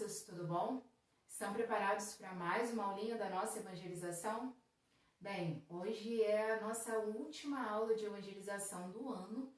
crianças, tudo bom? Estão preparados para mais uma aulinha da nossa evangelização? Bem, hoje é a nossa última aula de evangelização do ano,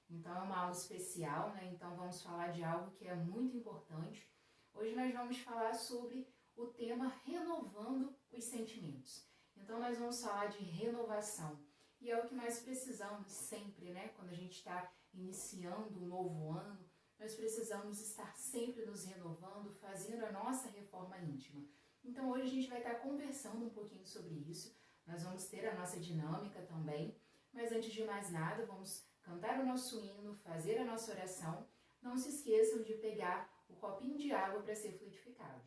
então é uma aula especial, né? Então vamos falar de algo que é muito importante. Hoje nós vamos falar sobre o tema renovando os sentimentos. Então nós vamos falar de renovação. E é o que nós precisamos sempre, né? Quando a gente está iniciando um novo ano, nós precisamos estar sempre nos renovando, fazendo a nossa reforma íntima. Então hoje a gente vai estar conversando um pouquinho sobre isso. Nós vamos ter a nossa dinâmica também. Mas antes de mais nada, vamos cantar o nosso hino, fazer a nossa oração. Não se esqueçam de pegar o copinho de água para ser fluidificado.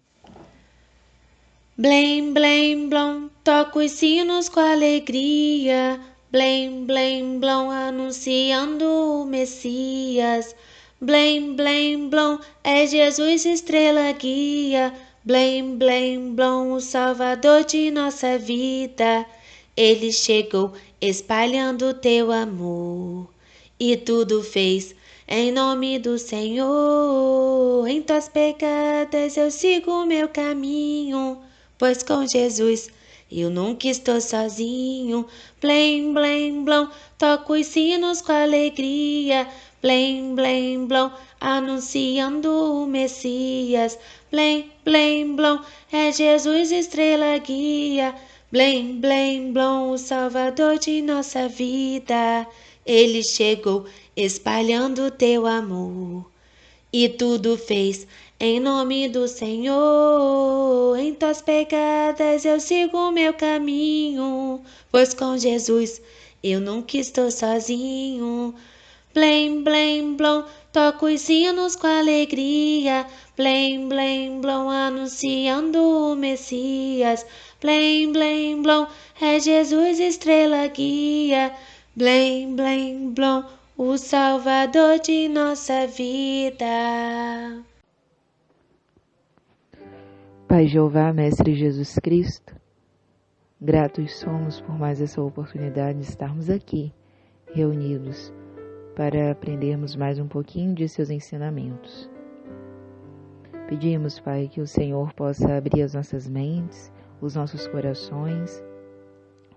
Blém, blém, blom, toca os sinos com alegria. Blém, blém, blom, anunciando o Messias. Blém, blém, blom, é Jesus estrela guia. Blém, blém, blom, o Salvador de nossa vida. Ele chegou espalhando teu amor e tudo fez em nome do Senhor. Em tuas pegadas eu sigo meu caminho, pois com Jesus eu nunca estou sozinho. Blém, blém, blom, toco os sinos com alegria. Blém, blém, blom, anunciando o Messias. Blém, blém, blom, é Jesus estrela guia. Blém, blém, blom, o Salvador de nossa vida. Ele chegou espalhando teu amor e tudo fez em nome do Senhor. Em tuas pegadas eu sigo meu caminho, pois com Jesus eu nunca estou sozinho. Blém, blém, blom, toco os sinos com alegria. Blém, blém, blom, anunciando o Messias. Blém, blém, blom, é Jesus estrela guia. Blém, blém, blom, o Salvador de nossa vida. Pai Jeová, Mestre Jesus Cristo, gratos somos por mais essa oportunidade de estarmos aqui, reunidos, para aprendermos mais um pouquinho de seus ensinamentos. Pedimos, Pai, que o Senhor possa abrir as nossas mentes, os nossos corações,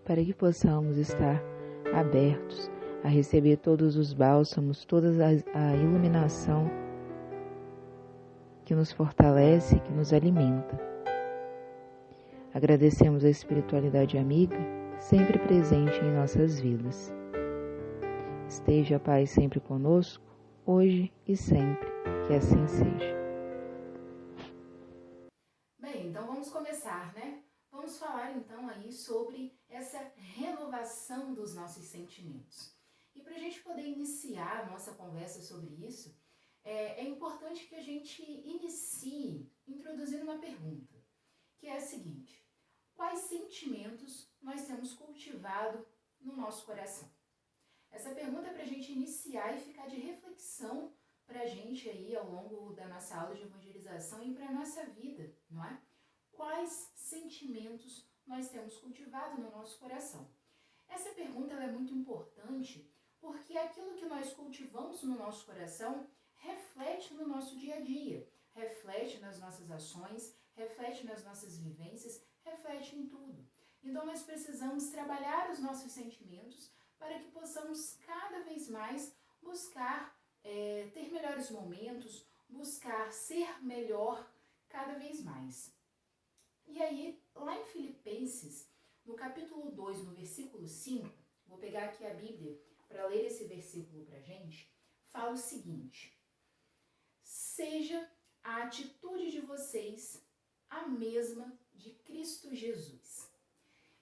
para que possamos estar abertos a receber todos os bálsamos, toda a iluminação que nos fortalece, que nos alimenta. Agradecemos a espiritualidade amiga, sempre presente em nossas vidas. Esteja, Pai, sempre conosco, hoje e sempre, que assim seja. Bem, então vamos começar, né? Vamos falar então aí sobre essa renovação dos nossos sentimentos. E para a gente poder iniciar a nossa conversa sobre isso, é importante que a gente inicie introduzindo uma pergunta, que é a seguinte: quais sentimentos nós temos cultivado no nosso coração? Essa pergunta é para a gente iniciar e ficar de reflexão para a gente aí ao longo da nossa aula de evangelização e para a nossa vida, não é? Quais sentimentos nós temos cultivado no nosso coração? Essa pergunta é muito importante porque aquilo que nós cultivamos no nosso coração reflete no nosso dia a dia, reflete nas nossas ações, reflete nas nossas vivências, reflete em tudo. Então nós precisamos trabalhar os nossos sentimentos para que possamos cada vez mais buscar ter melhores momentos, buscar ser melhor cada vez mais. E aí, lá em Filipenses, no capítulo 2, no versículo 5, vou pegar aqui a Bíblia para ler esse versículo para a gente, fala o seguinte: seja a atitude de vocês a mesma de Cristo Jesus.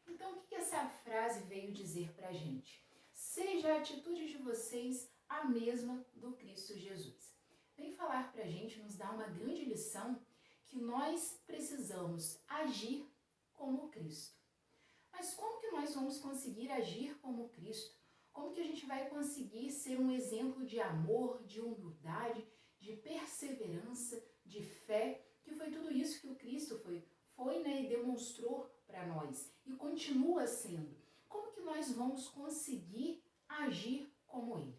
Então, o que essa frase veio dizer para a gente? Seja a atitude de vocês a mesma do Cristo Jesus. Vem falar para a gente, nos dá uma grande lição que nós precisamos agir como Cristo. Mas como que nós vamos conseguir agir como Cristo? Como que a gente vai conseguir ser um exemplo de amor, de humildade, de perseverança, de fé, que foi tudo isso que o Cristo foi, né, e demonstrou para nós e continua sendo. Como que nós vamos conseguir agir como Ele?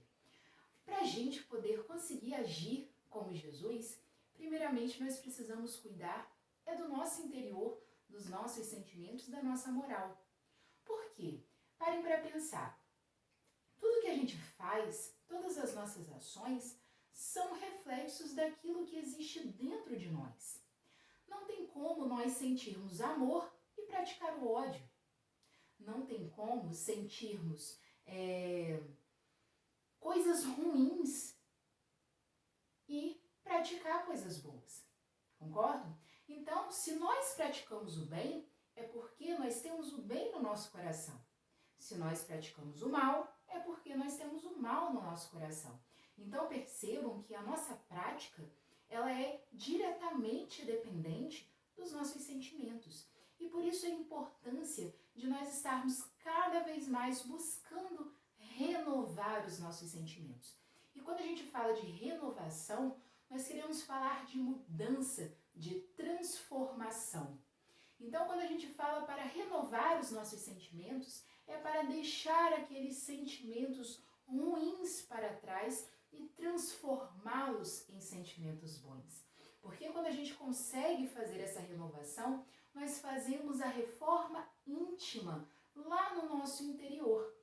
Para a gente poder conseguir agir como Jesus, primeiramente nós precisamos cuidar do nosso interior, dos nossos sentimentos, da nossa moral. Por quê? Parem para pensar. Tudo que a gente faz, todas as nossas ações, são reflexos daquilo que existe dentro de nós. Não tem como nós sentirmos amor e praticar o ódio. Não tem como sentirmos coisas ruins e praticar coisas boas. Concordam? Então, se nós praticamos o bem, é porque nós temos o bem no nosso coração. Se nós praticamos o mal, é porque nós temos o mal no nosso coração. Então, percebam que a nossa prática, ela é diretamente dependente dos nossos sentimentos. E por isso a importância de nós estarmos cada vez mais buscando renovar os nossos sentimentos. E quando a gente fala de renovação, nós queremos falar de mudança, de transformação. Então, quando a gente fala para renovar os nossos sentimentos, é para deixar aqueles sentimentos ruins para trás e transformá-los em sentimentos bons. Porque quando a gente consegue fazer essa renovação, nós fazemos a reforma íntima lá no nosso interior.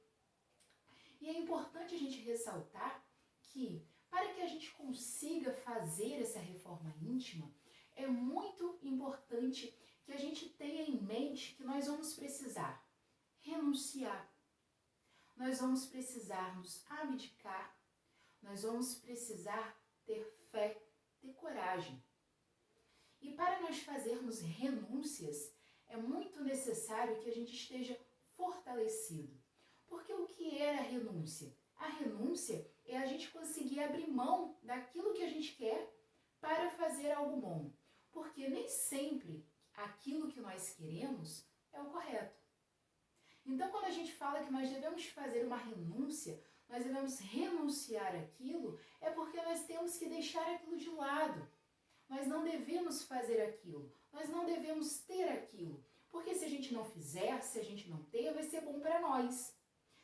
E é importante a gente ressaltar que, para que a gente consiga fazer essa reforma íntima, é muito importante que a gente tenha em mente que nós vamos precisar renunciar, nós vamos precisar nos abdicar, nós vamos precisar ter fé, ter coragem. E para nós fazermos renúncias, é muito necessário que a gente esteja fortalecido. Porque o que é a renúncia? A renúncia é a gente conseguir abrir mão daquilo que a gente quer para fazer algo bom. Porque nem sempre aquilo que nós queremos é o correto. Então, quando a gente fala que nós devemos fazer uma renúncia, nós devemos renunciar àquilo, é porque nós temos que deixar aquilo de lado. Nós não devemos fazer aquilo, nós não devemos ter aquilo. Porque se a gente não fizer, se a gente não ter, vai ser bom para nós.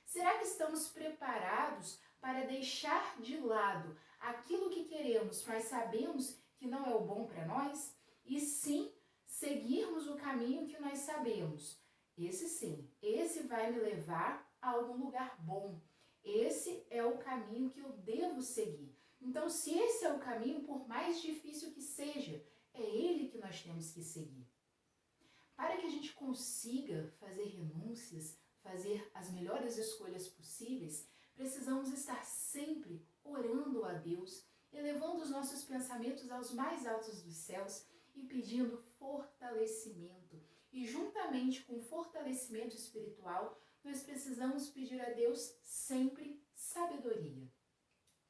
Será que estamos preparados para deixar de lado aquilo que queremos, mas sabemos que não é o bom para nós? E sim, seguirmos o caminho que nós sabemos. Esse sim, esse vai me levar a algum lugar bom. Esse é o caminho que eu devo seguir. Então, se esse é o caminho, por mais difícil que seja, é ele que nós temos que seguir. Para que a gente consiga fazer renúncias, fazer as melhores escolhas possíveis, precisamos estar sempre orando a Deus, elevando os nossos pensamentos aos mais altos dos céus e pedindo fortalecimento. E juntamente com o fortalecimento espiritual, nós precisamos pedir a Deus sempre sabedoria.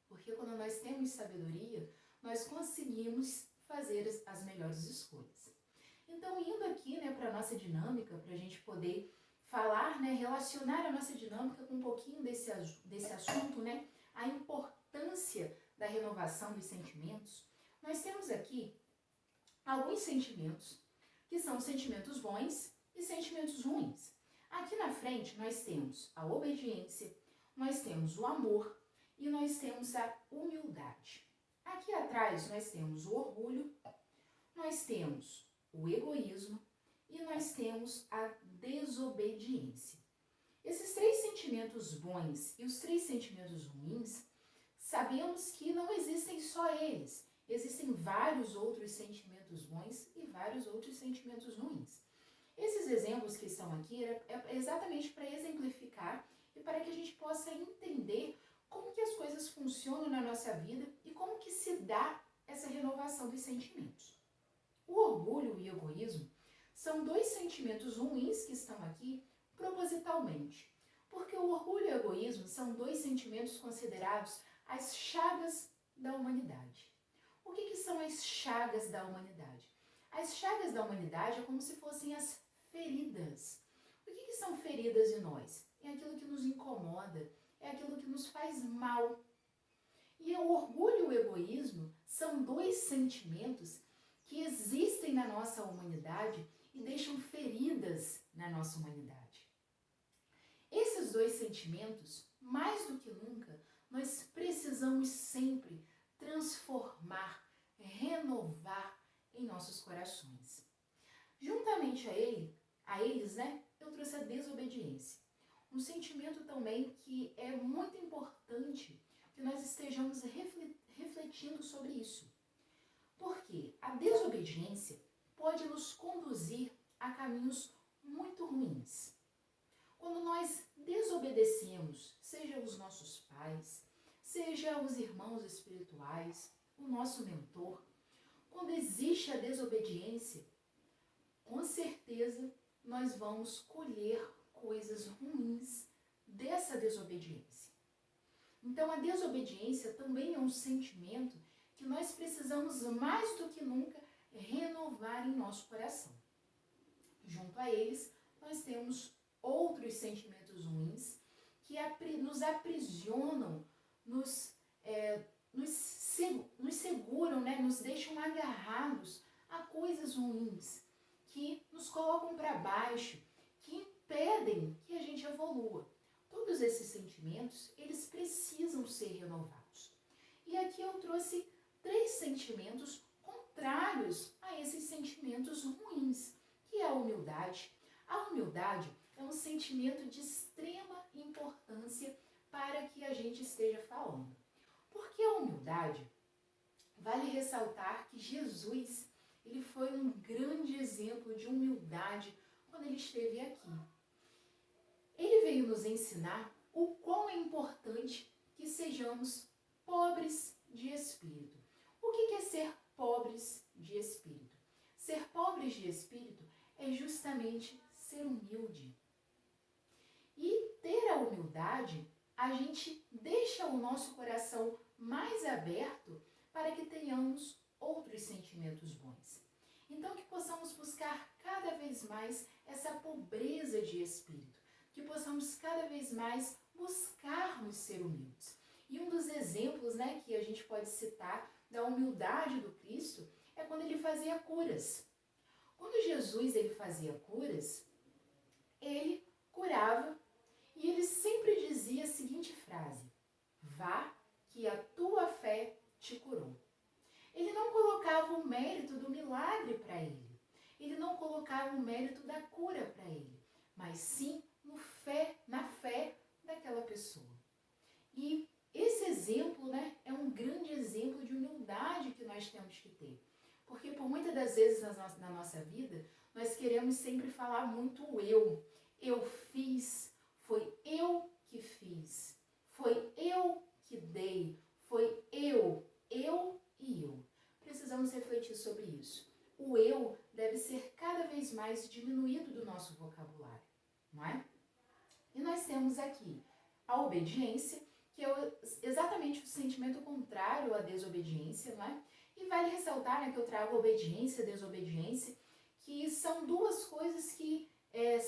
Porque quando nós temos sabedoria, nós conseguimos fazer as melhores escolhas. Então, indo aqui para a nossa dinâmica, para a gente poder falar, relacionar a nossa dinâmica com um pouquinho desse assunto, a importância da renovação dos sentimentos, nós temos aqui alguns sentimentos que são sentimentos bons e sentimentos ruins. Aqui na frente nós temos a obediência, nós temos o amor e nós temos a humildade. Aqui atrás nós temos o orgulho, nós temos o egoísmo e nós temos a desobediência. Esses três sentimentos bons e os três sentimentos ruins, sabemos que não existem só eles. Existem vários outros sentimentos bons e vários outros sentimentos ruins. Esses exemplos que estão aqui é exatamente para exemplificar e para que a gente possa entender como que as coisas funcionam na nossa vida e como que se dá essa renovação dos sentimentos. O orgulho e o egoísmo são dois sentimentos ruins que estão aqui propositalmente, porque o orgulho e o egoísmo são dois sentimentos considerados as chagas da humanidade. O que são as chagas da humanidade? As chagas da humanidade é como se fossem as feridas. O que são feridas em nós? É aquilo que nos incomoda, é aquilo que nos faz mal. E o orgulho e o egoísmo são dois sentimentos que existem na nossa humanidade e deixam feridas na nossa humanidade. Esses dois sentimentos, mais do que nunca, nós precisamos sempre transformar, renovar nossos corações. Juntamente a eles, né, eu trouxe a desobediência. Um sentimento também que é muito importante que nós estejamos refletindo sobre isso. Porque a desobediência pode nos conduzir a caminhos muito ruins. Quando nós desobedecemos, seja os nossos pais, seja os irmãos espirituais, o nosso mentor, quando existe a desobediência, com certeza nós vamos colher coisas ruins dessa desobediência. Então a desobediência também é um sentimento que nós precisamos mais do que nunca renovar em nosso coração. Junto a eles, nós temos outros sentimentos ruins que nos aprisionam, nos seguram, né? Nos deixam agarrados a coisas ruins, que nos colocam para baixo, que impedem que a gente evolua. Todos esses sentimentos, eles precisam ser renovados. E aqui eu trouxe 3 sentimentos contrários a esses sentimentos ruins, que é a humildade. A humildade é um sentimento de extrema importância para que a gente esteja falando. Porque a humildade, vale ressaltar que Jesus, ele foi um grande exemplo de humildade quando ele esteve aqui. Ele veio nos ensinar o quão é importante que sejamos pobres de espírito. O que é ser pobres de espírito? Ser pobres de espírito é justamente ser humilde. E ter a humildade, a gente deixa o nosso coração mais aberto para que tenhamos outros sentimentos bons. Então que possamos buscar cada vez mais essa pobreza de espírito, que possamos cada vez mais buscarmos ser humildes. E um dos exemplos, né, que a gente pode citar da humildade do Cristo é quando ele fazia curas. Quando Jesus ele fazia curas, ele curava e ele sempre dizia a seguinte frase: vá, que a tua fé te curou. Ele não colocava o mérito do milagre para ele. Ele não colocava o mérito da cura para ele, mas sim na fé daquela pessoa. E esse exemplo, né, é um grande exemplo de humildade que nós temos que ter. Porque por muitas das vezes na nossa vida, nós queremos sempre falar muito eu. Eu fiz, foi eu que fiz, foi eu que dei, foi eu e eu. Precisamos refletir sobre isso. O eu deve ser cada vez mais diminuído do nosso vocabulário, não é? E nós temos aqui a obediência, que é exatamente o sentimento contrário à desobediência, não é? E vale ressaltar, né, que eu trago obediência e desobediência, que são duas coisas que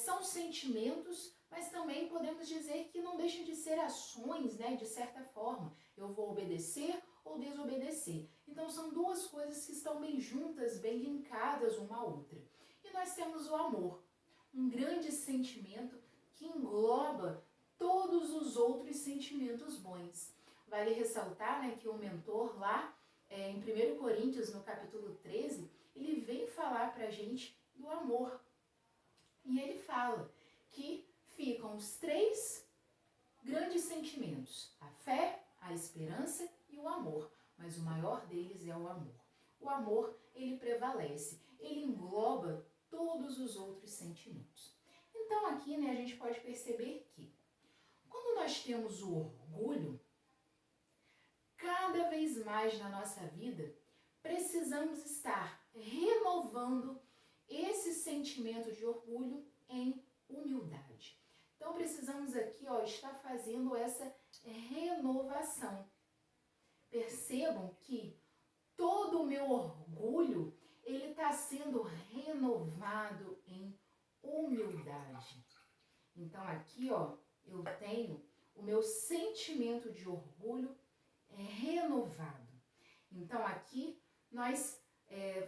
são sentimentos, mas também podemos dizer que não deixam de ser ações, né, de certa forma. Eu vou obedecer ou desobedecer. Então são duas coisas que estão bem juntas, bem linkadas uma à outra. E nós temos o amor, um grande sentimento que engloba todos os outros sentimentos bons. Vale ressaltar, né, que o mentor lá, em 1 Coríntios, no capítulo 13, ele vem falar para a gente do amor. E ele fala que ficam os 3 grandes sentimentos: a fé, a esperança e o amor. Mas o maior deles é o amor. O amor, ele prevalece, ele engloba todos os outros sentimentos. Então aqui, né, a gente pode perceber que quando nós temos o orgulho, cada vez mais na nossa vida, precisamos estar renovando esse sentimento de orgulho em humildade. Então precisamos aqui, estar fazendo essa renovação. Percebam que todo o meu orgulho, ele está sendo renovado em humildade. Então aqui, eu tenho o meu sentimento de orgulho renovado. Então aqui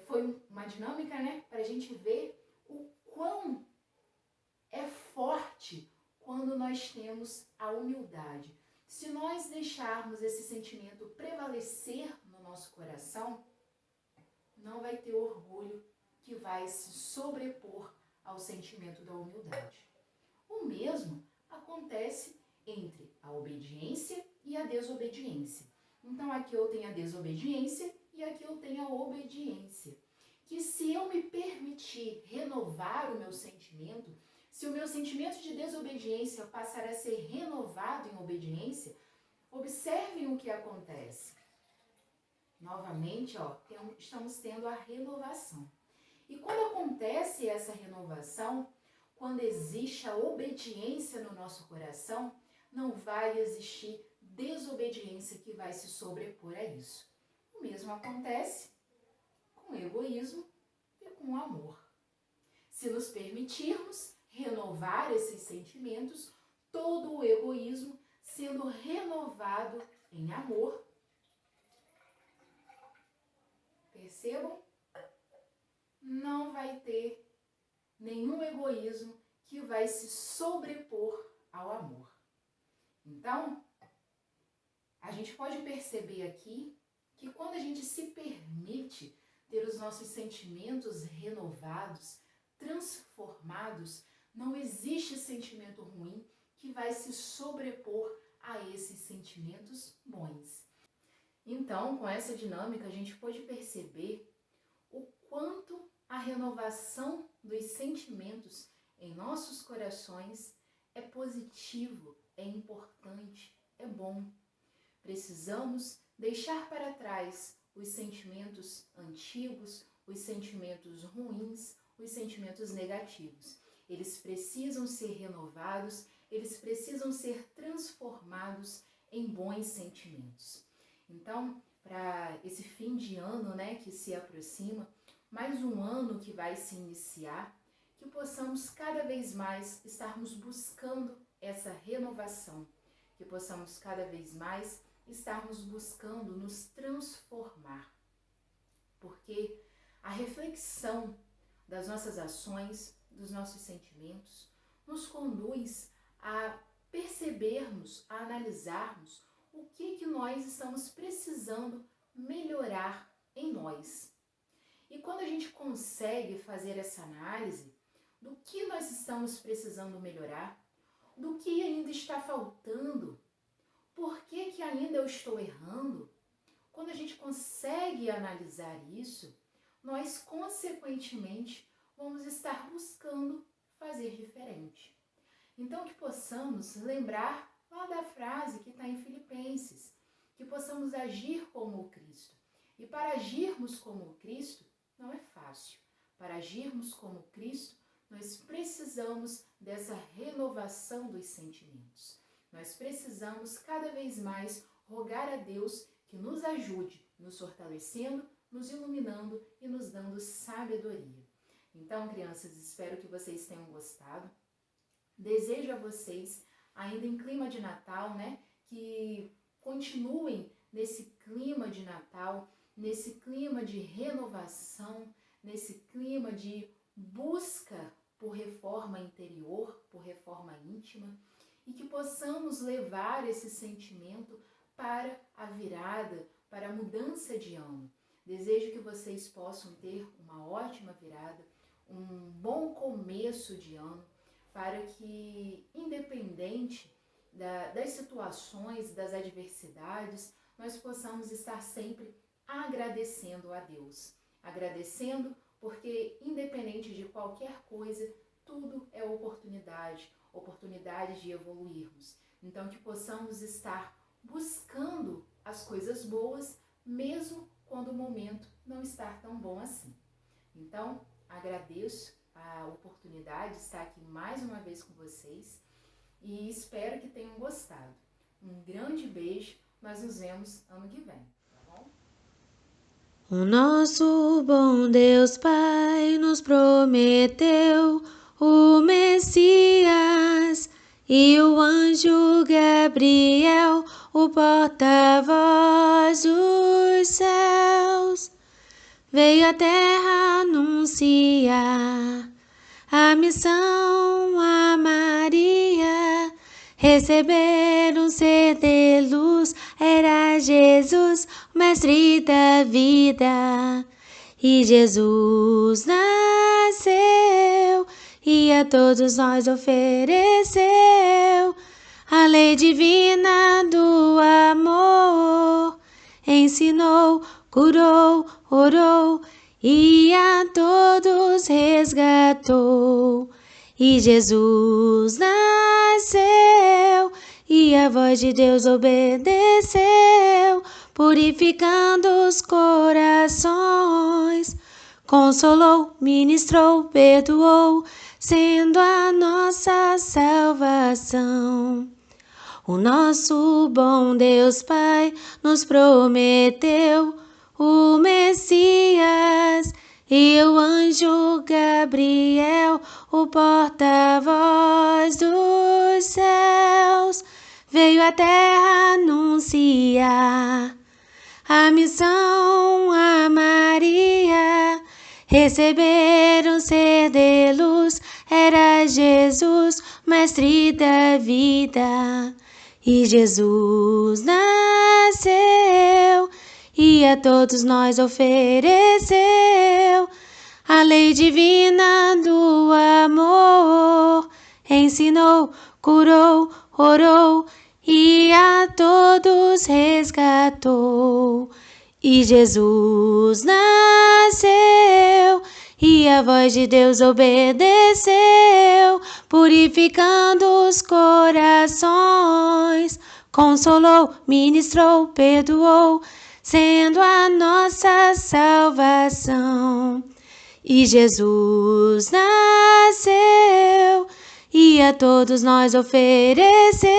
foi uma dinâmica, né, para a gente ver o quão é forte quando nós temos a humildade. Se nós deixarmos esse sentimento prevalecer no nosso coração, não vai ter orgulho que vai se sobrepor ao sentimento da humildade. O mesmo acontece entre a obediência e a desobediência. Então aqui eu tenho a desobediência e aqui eu tenho a obediência. Que se eu me permitir renovar o meu sentimento, se o meu sentimento de desobediência passar a ser renovado em obediência, observem o que acontece. Novamente, estamos tendo a renovação. E quando acontece essa renovação, quando existe a obediência no nosso coração, não vai existir desobediência que vai se sobrepor a isso. O mesmo acontece com o egoísmo e com o amor. Se nos permitirmos renovar esses sentimentos, todo o egoísmo sendo renovado em amor, percebam? Não vai ter nenhum egoísmo que vai se sobrepor ao amor. Então, a gente pode perceber aqui que quando a gente se permite ter os nossos sentimentos renovados, transformados, não existe sentimento ruim que vai se sobrepor a esses sentimentos bons. Então, com essa dinâmica, a gente pode perceber o quanto a renovação dos sentimentos em nossos corações é positivo, é importante, é bom. Precisamos deixar para trás os sentimentos antigos, os sentimentos ruins, os sentimentos negativos. Eles precisam ser renovados, eles precisam ser transformados em bons sentimentos. Então, para esse fim de ano, que se aproxima, mais um ano que vai se iniciar, que possamos cada vez mais estarmos buscando essa renovação, que possamos cada vez mais estarmos buscando nos transformar. Porque a reflexão das nossas ações, dos nossos sentimentos, nos conduz a percebermos, a analisarmos o que nós estamos precisando melhorar em nós. E quando a gente consegue fazer essa análise do que nós estamos precisando melhorar, do que ainda está faltando, por que ainda eu estou errando, quando a gente consegue analisar isso, nós consequentemente vamos estar buscando fazer diferente. Então que possamos lembrar lá da frase que está em Filipenses, que possamos agir como o Cristo. E para agirmos como o Cristo, não é fácil. Para agirmos como Cristo, nós precisamos dessa renovação dos sentimentos. Nós precisamos cada vez mais rogar a Deus que nos ajude, nos fortalecendo, nos iluminando e nos dando sabedoria. Então, crianças, espero que vocês tenham gostado. Desejo a vocês, ainda em clima de Natal, que continuem nesse clima de Natal, nesse clima de renovação, nesse clima de busca por reforma interior, por reforma íntima, e que possamos levar esse sentimento para a virada, para a mudança de ano. Desejo que vocês possam ter uma ótima virada, um bom começo de ano, para que, independente das situações, das adversidades, nós possamos estar sempre agradecendo a Deus. Agradecendo porque, independente de qualquer coisa, tudo é oportunidade de evoluirmos. Então, que possamos estar buscando as coisas boas, mesmo quando o momento não está tão bom assim. Então, agradeço a oportunidade de estar aqui mais uma vez com vocês e espero que tenham gostado. Um grande beijo, nós nos vemos ano que vem, tá bom? O nosso bom Deus Pai nos prometeu o Messias e o anjo Gabriel, o porta-voz dos céus, veio à terra anunciar a missão a Maria. Receber um ser de luz era Jesus, o mestre da vida. e Jesus nasceu e a todos nós ofereceu a lei divina do amor. Ensinou, curou, orou e a todos resgatou. E Jesus nasceu e a voz de Deus obedeceu, purificando os corações. Consolou, ministrou, perdoou, sendo a nossa salvação. O nosso bom Deus Pai nos prometeu o Messias e o anjo Gabriel, o porta-voz dos céus, veio à terra anunciar a missão a Maria. Receber um ser de luz era Jesus, mestre da vida. E Jesus nasceu e a todos nós ofereceu a lei divina do amor. Ensinou, curou, orou e a todos resgatou. E Jesus nasceu e a voz de Deus obedeceu, purificando os corações. Consolou, ministrou, perdoou, sendo a nossa salvação. E Jesus nasceu e a todos nós ofereceu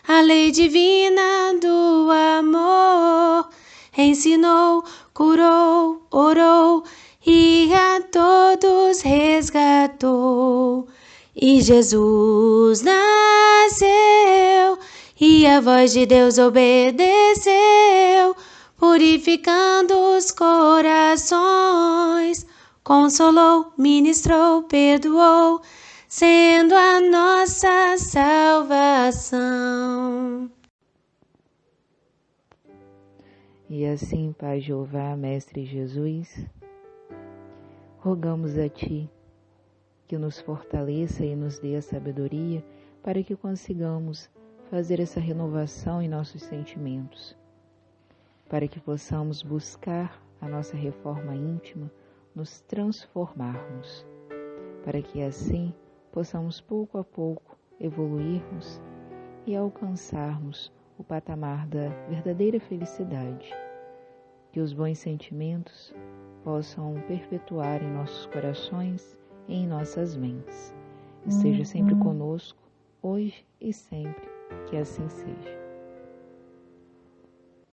a lei divina do amor. Ensinou, curou, orou e a todos resgatou. E Jesus nasceu e a voz de Deus obedeceu, purificando os corações. Consolou, ministrou, perdoou, sendo a nossa salvação. E assim, Pai Jeová, Mestre Jesus, rogamos a Ti que nos fortaleça e nos dê a sabedoria para que consigamos fazer essa renovação em nossos sentimentos, para que possamos buscar a nossa reforma íntima, nos transformarmos, para que assim possamos pouco a pouco evoluirmos e alcançarmos o patamar da verdadeira felicidade, que os bons sentimentos possam perpetuar em nossos corações e em nossas mentes. Esteja sempre conosco, hoje e sempre, que assim seja.